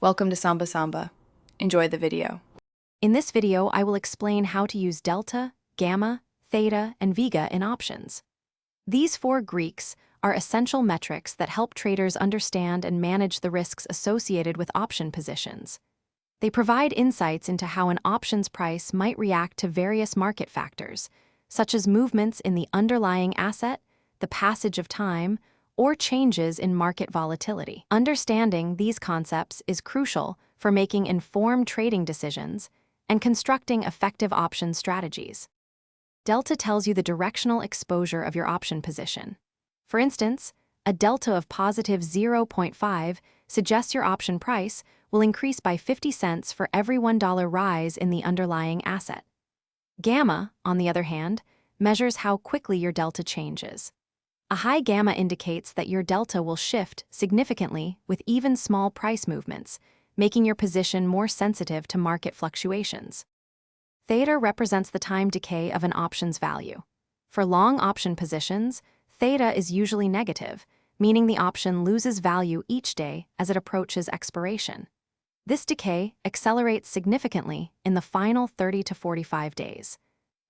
Welcome to Samba Samba. Enjoy the video. In this video, I will explain how to use Delta, Gamma, Theta, and Vega in options. These four Greeks are essential metrics that help traders understand and manage the risks associated with option positions. They provide insights into how an option's price might react to various market factors, such as movements in the underlying asset, the passage of time, or changes in market volatility. Understanding these concepts is crucial for making informed trading decisions and constructing effective option strategies. Delta tells you the directional exposure of your option position. For instance, a delta of positive 0.5 suggests your option price will increase by 50 cents for every $1 rise in the underlying asset. Gamma, on the other hand, measures how quickly your delta changes. A high gamma indicates that your delta will shift significantly with even small price movements, making your position more sensitive to market fluctuations. Theta represents the time decay of an option's value. For long option positions, theta is usually negative, meaning the option loses value each day as it approaches expiration. This decay accelerates significantly in the final 30 to 45 days.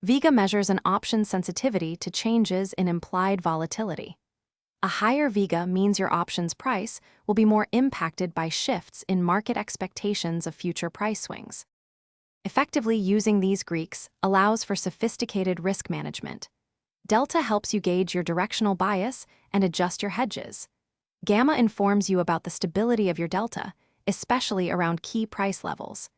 Vega measures an option's sensitivity to changes in implied volatility. A higher Vega means your option's price will be more impacted by shifts in market expectations of future price swings. Effectively using these Greeks allows for sophisticated risk management. Delta helps you gauge your directional bias and adjust your hedges. Gamma informs you about the stability of your delta, especially around key price levels.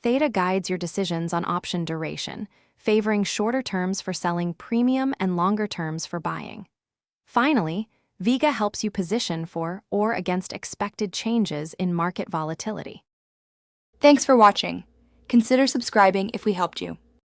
Theta guides your decisions on option duration, favoring shorter terms for selling premium and longer terms for buying. Finally, Vega helps you position for or against expected changes in market volatility. Thanks for watching. Consider subscribing if we helped you.